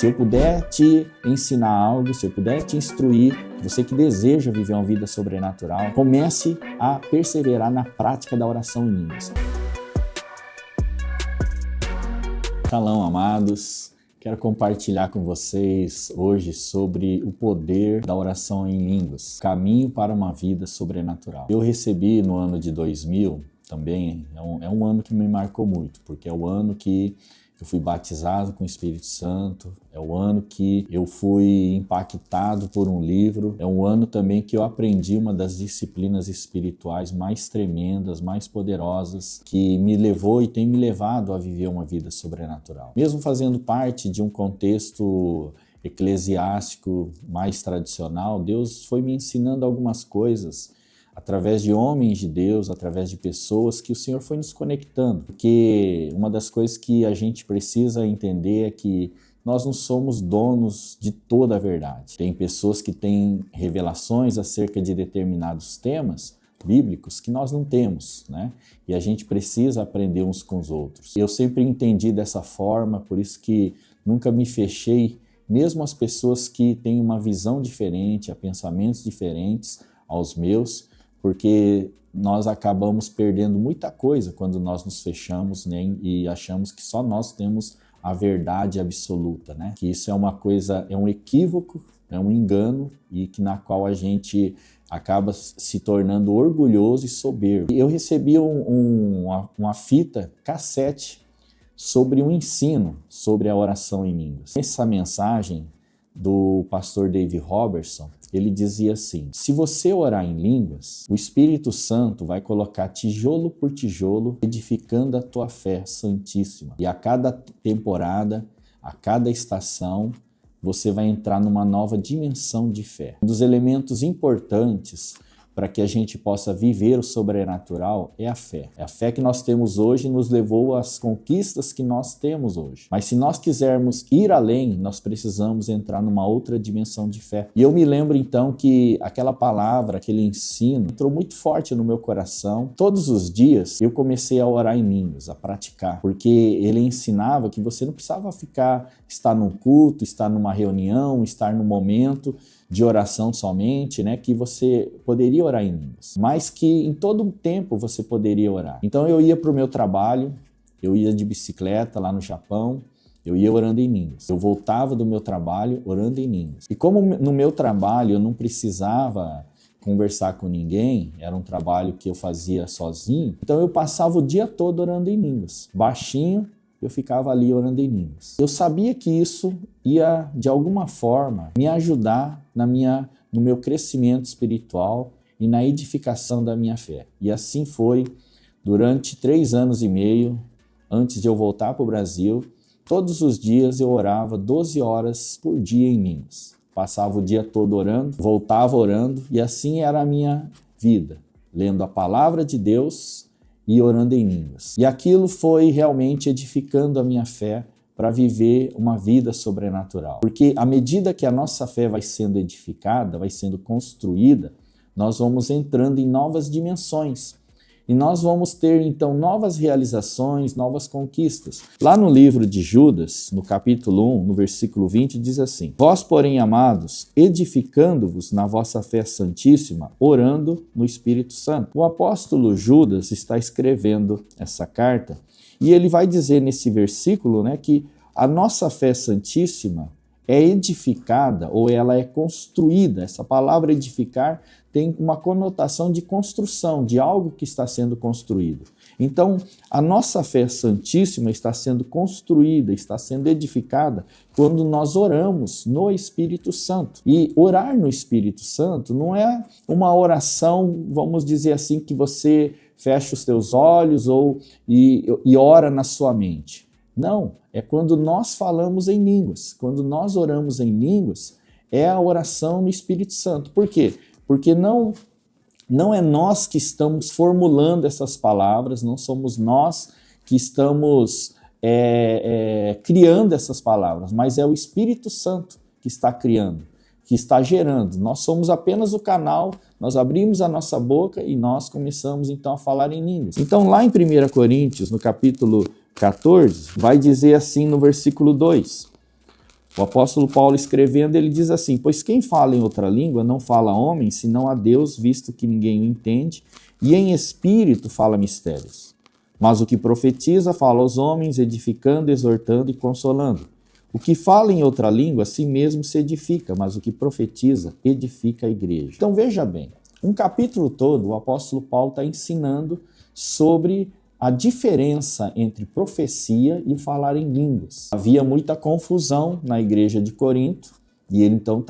Se eu puder te ensinar algo, se eu puder te instruir, você que deseja viver uma vida sobrenatural, comece a perseverar na prática da oração em línguas. Shalom, amados. Quero compartilhar com vocês hoje sobre o poder da oração em línguas, caminho para uma vida sobrenatural. Eu recebi no ano de 2000, também é um ano que me marcou muito, porque é o ano que eu fui batizado com o Espírito Santo, é o ano que eu fui impactado por um livro, é um ano também que eu aprendi uma das disciplinas espirituais mais tremendas, mais poderosas, que me levou e tem me levado a viver uma vida sobrenatural. Mesmo fazendo parte de um contexto eclesiástico mais tradicional, Deus foi me ensinando algumas coisas através de homens de Deus, através de pessoas que o Senhor foi nos conectando. Porque uma das coisas que a gente precisa entender é que nós não somos donos de toda a verdade. Tem pessoas que têm revelações acerca de determinados temas bíblicos que nós não temos, né? E a gente precisa aprender uns com os outros. Eu sempre entendi dessa forma, por isso que nunca me fechei, mesmo as pessoas que têm uma visão diferente, a pensamentos diferentes aos meus, porque nós acabamos perdendo muita coisa quando nós nos fechamos, né, e achamos que só nós temos a verdade absoluta, né? Que isso é uma coisa, é um equívoco, é um engano e que na qual a gente acaba se tornando orgulhoso e soberbo. Eu recebi uma fita cassete sobre um ensino sobre a oração em línguas. Essa mensagem do pastor David Robertson, ele dizia assim: se você orar em línguas, o Espírito Santo vai colocar tijolo por tijolo, edificando a tua fé santíssima. E a cada temporada, a cada estação, você vai entrar numa nova dimensão de fé. Um dos elementos importantes para que a gente possa viver o sobrenatural é a fé. É a fé que nós temos hoje nos levou às conquistas que nós temos hoje. Mas se nós quisermos ir além, nós precisamos entrar numa outra dimensão de fé. E eu me lembro então que aquela palavra, aquele ensino, entrou muito forte no meu coração. Todos os dias eu comecei a orar em línguas, a praticar, porque ele ensinava que você não precisava estar num culto, estar numa reunião, estar num momento de oração somente, né, que você poderia orar em línguas, mas que em todo o tempo você poderia orar. Então eu ia para o meu trabalho, eu ia de bicicleta lá no Japão, eu ia orando em línguas. Eu voltava do meu trabalho orando em línguas. E como no meu trabalho eu não precisava conversar com ninguém, era um trabalho que eu fazia sozinho, então eu passava o dia todo orando em línguas, baixinho. Eu ficava ali orando em línguas. Eu sabia que isso ia, de alguma forma, me ajudar no meu crescimento espiritual e na edificação da minha fé. E assim foi durante 3 anos e meio, antes de eu voltar para o Brasil. Todos os dias eu orava 12 horas por dia em línguas. Passava o dia todo orando, voltava orando, e assim era a minha vida, lendo a palavra de Deus e orando em línguas. E aquilo foi realmente edificando a minha fé para viver uma vida sobrenatural. Porque à medida que a nossa fé vai sendo edificada, vai sendo construída, nós vamos entrando em novas dimensões. E nós vamos ter, então, novas realizações, novas conquistas. Lá no livro de Judas, no capítulo 1, no versículo 20, diz assim: vós, porém, amados, edificando-vos na vossa fé santíssima, orando no Espírito Santo. O apóstolo Judas está escrevendo essa carta e ele vai dizer nesse versículo, né, que a nossa fé santíssima é edificada ou ela é construída. Essa palavra edificar tem uma conotação de construção, de algo que está sendo construído. Então, a nossa fé santíssima está sendo construída, está sendo edificada quando nós oramos no Espírito Santo. E orar no Espírito Santo não é uma oração, vamos dizer assim, que você fecha os teus olhos e ora na sua mente. Não, é quando nós falamos em línguas. Quando nós oramos em línguas, é a oração no Espírito Santo. Por quê? Porque não é nós que estamos formulando essas palavras, não somos nós que estamos criando essas palavras, mas é o Espírito Santo que está criando, que está gerando. Nós somos apenas o canal, nós abrimos a nossa boca e nós começamos então a falar em línguas. Então lá em 1 Coríntios, no capítulo 14, vai dizer assim no versículo 2: O apóstolo Paulo escrevendo, ele diz assim: pois quem fala em outra língua não fala a homem, senão a Deus, visto que ninguém o entende, e em espírito fala mistérios. Mas o que profetiza fala aos homens, edificando, exortando e consolando. O que fala em outra língua, a si mesmo se edifica, mas o que profetiza, edifica a igreja. Então veja bem, um capítulo todo o apóstolo Paulo está ensinando sobre a diferença entre profecia e falar em línguas. Havia muita confusão na igreja de Corinto e ele então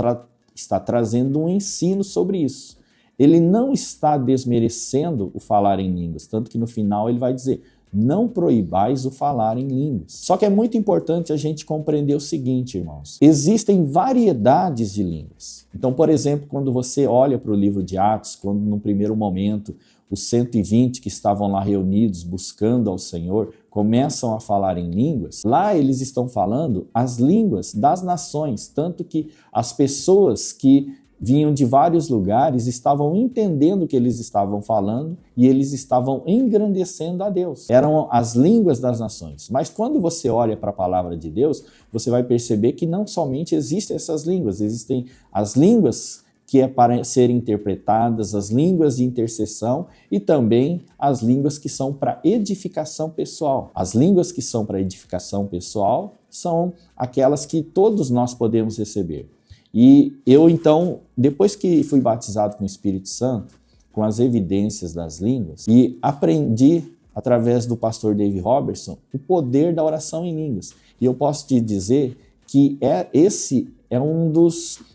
está trazendo um ensino sobre isso. Ele não está desmerecendo o falar em línguas, tanto que no final ele vai dizer: não proibais o falar em línguas. Só que é muito importante a gente compreender o seguinte, irmãos. Existem variedades de línguas. Então, por exemplo, quando você olha para o livro de Atos, quando no primeiro momento os 120 que estavam lá reunidos buscando ao Senhor começam a falar em línguas, lá eles estão falando as línguas das nações, tanto que as pessoas que vinham de vários lugares estavam entendendo o que eles estavam falando e eles estavam engrandecendo a Deus. Eram as línguas das nações. Mas quando você olha para a palavra de Deus, você vai perceber que não somente existem essas línguas, existem as línguas que é para serem interpretadas, as línguas de intercessão e também as línguas que são para edificação pessoal. As línguas que são para edificação pessoal são aquelas que todos nós podemos receber. E eu, então, depois que fui batizado com o Espírito Santo, com as evidências das línguas, e aprendi, através do pastor Dave Robertson, o poder da oração em línguas. E eu posso te dizer que esse é um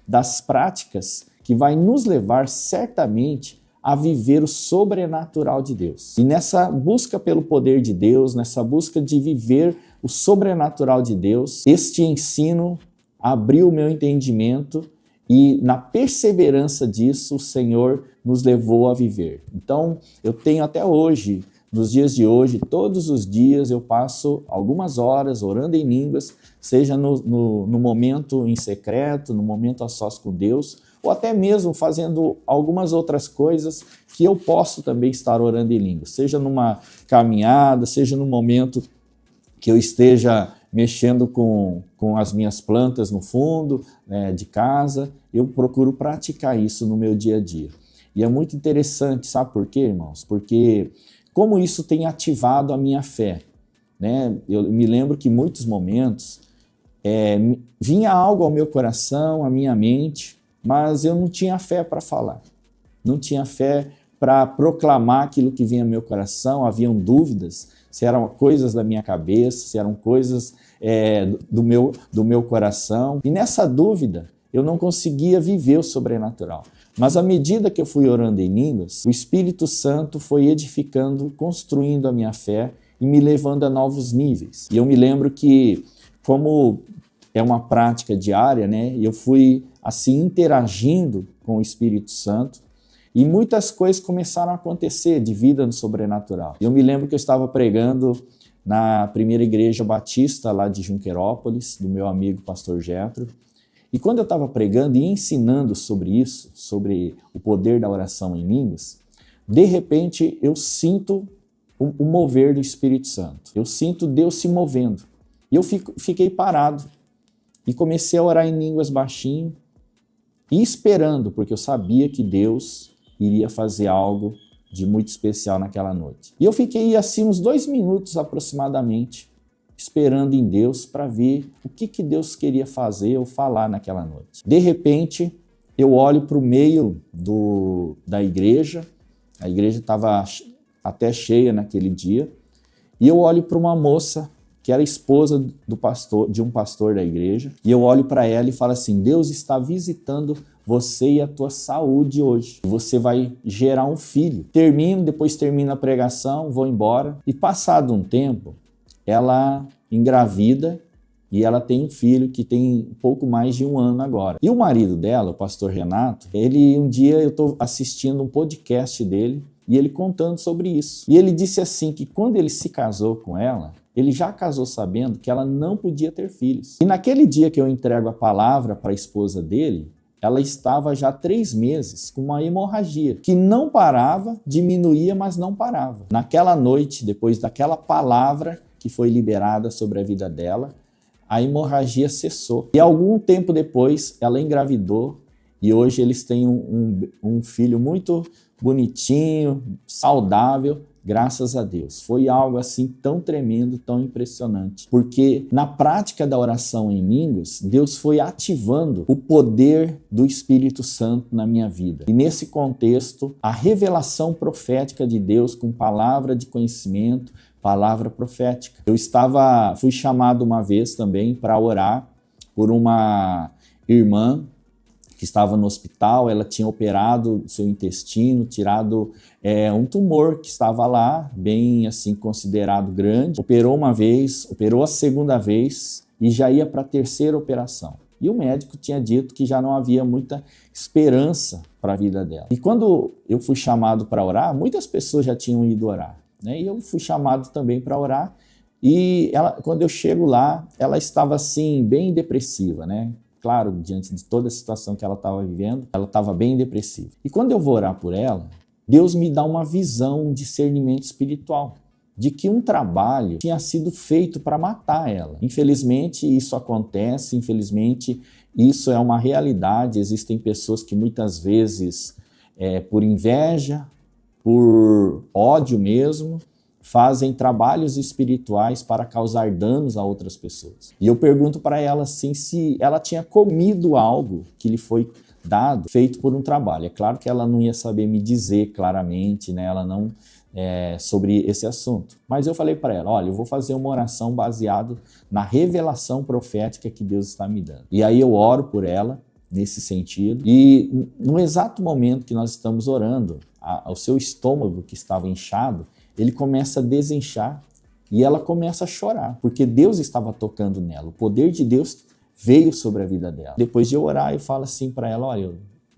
das práticas que vai nos levar certamente a viver o sobrenatural de Deus. E nessa busca pelo poder de Deus, nessa busca de viver o sobrenatural de Deus, este ensino abriu o meu entendimento e na perseverança disso o Senhor nos levou a viver. Então eu tenho até hoje, nos dias de hoje, todos os dias eu passo algumas horas orando em línguas, seja no momento em secreto, no momento a sós com Deus, ou até mesmo fazendo algumas outras coisas que eu posso também estar orando em línguas, seja numa caminhada, seja no momento que eu esteja mexendo com as minhas plantas no fundo de casa, eu procuro praticar isso no meu dia a dia. E é muito interessante, sabe por quê, irmãos? Porque como isso tem ativado a minha fé, né? Eu me lembro que em muitos momentos vinha algo ao meu coração, à minha mente, mas eu não tinha fé para falar, não tinha fé para proclamar aquilo que vinha ao meu coração, haviam dúvidas, se eram coisas da minha cabeça, se eram coisas do meu coração. E nessa dúvida, eu não conseguia viver o sobrenatural. Mas à medida que eu fui orando em línguas, o Espírito Santo foi edificando, construindo a minha fé e me levando a novos níveis. E eu me lembro que, como é uma prática diária, né, eu fui assim interagindo com o Espírito Santo, e muitas coisas começaram a acontecer de vida no sobrenatural. Eu me lembro que eu estava pregando na primeira igreja batista lá de Junquerópolis, do meu amigo pastor Jetro. E quando eu estava pregando e ensinando sobre isso, sobre o poder da oração em línguas, de repente eu sinto o mover do Espírito Santo. Eu sinto Deus se movendo. E eu fiquei parado e comecei a orar em línguas baixinho e esperando, porque eu sabia que Deus iria fazer algo de muito especial naquela noite. E eu fiquei assim uns 2 minutos aproximadamente, esperando em Deus para ver o que Deus queria fazer ou falar naquela noite. De repente, eu olho para o meio da igreja, a igreja estava até cheia naquele dia, e eu olho para uma moça que era esposa de um pastor da igreja, e eu olho para ela e falo assim: Deus está visitando você e a tua saúde hoje. Você vai gerar um filho. Depois termina a pregação, vou embora. E passado um tempo, ela engravida e ela tem um filho que tem pouco mais de 1 ano agora. E o marido dela, o pastor Renato, um dia eu estou assistindo um podcast dele e ele contando sobre isso. E ele disse assim que quando ele se casou com ela, ele já casou sabendo que ela não podia ter filhos. E naquele dia que eu entrego a palavra para a esposa dele, ela estava já 3 meses com uma hemorragia que não parava, diminuía, mas não parava. Naquela noite, depois daquela palavra que foi liberada sobre a vida dela, a hemorragia cessou. E algum tempo depois, ela engravidou e hoje eles têm um filho muito bonitinho, saudável, graças a Deus. Foi algo assim tão tremendo, tão impressionante. Porque na prática da oração em línguas, Deus foi ativando o poder do Espírito Santo na minha vida. E nesse contexto, a revelação profética de Deus com palavra de conhecimento, palavra profética. Fui chamado uma vez também para orar por uma irmã que estava no hospital. Ela tinha operado seu intestino, tirado um tumor que estava lá, bem assim considerado grande. Operou uma vez, operou a segunda vez e já ia para a terceira operação. E o médico tinha dito que já não havia muita esperança para a vida dela. E quando eu fui chamado para orar, muitas pessoas já tinham ido orar, né? E eu fui chamado também para orar. E quando eu chego lá, ela estava assim, bem depressiva, né? Claro, diante de toda a situação que ela estava vivendo, ela estava bem depressiva. E quando eu vou orar por ela, Deus me dá uma visão, um discernimento espiritual, de que um trabalho tinha sido feito para matar ela. Infelizmente, isso acontece, infelizmente, isso é uma realidade. Existem pessoas que muitas vezes, por inveja, por ódio mesmo, fazem trabalhos espirituais para causar danos a outras pessoas. E eu pergunto para ela assim, se ela tinha comido algo que lhe foi dado, feito por um trabalho. É claro que ela não ia saber me dizer claramente, né? Ela não sobre esse assunto. Mas eu falei para ela, olha, eu vou fazer uma oração baseada na revelação profética que Deus está me dando. E aí eu oro por ela nesse sentido. E no exato momento que nós estamos orando, o seu estômago que estava inchado, ele começa a desinchar e ela começa a chorar, porque Deus estava tocando nela, o poder de Deus veio sobre a vida dela. Depois de eu orar, eu falo assim para ela, olha,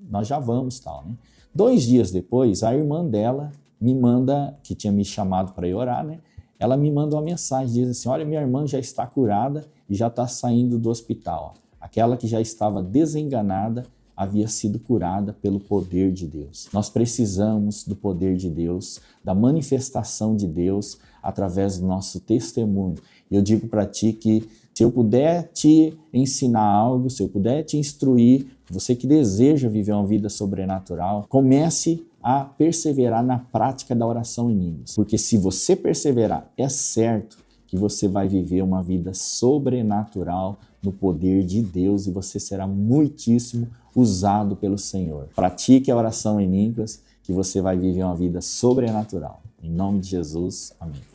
nós já vamos, tal, né? 2 dias depois, a irmã dela me manda, que tinha me chamado para ir orar, né? Ela me manda uma mensagem, diz assim, olha, minha irmã já está curada e já está saindo do hospital. Aquela que já estava desenganada havia sido curada pelo poder de Deus. Nós precisamos do poder de Deus, da manifestação de Deus através do nosso testemunho. E eu digo para ti que se eu puder te ensinar algo, se eu puder te instruir, você que deseja viver uma vida sobrenatural, comece a perseverar na prática da oração em línguas. Porque se você perseverar, é certo que você vai viver uma vida sobrenatural no poder de Deus e você será muitíssimo usado pelo Senhor. Pratique a oração em línguas que você vai viver uma vida sobrenatural. Em nome de Jesus, amém.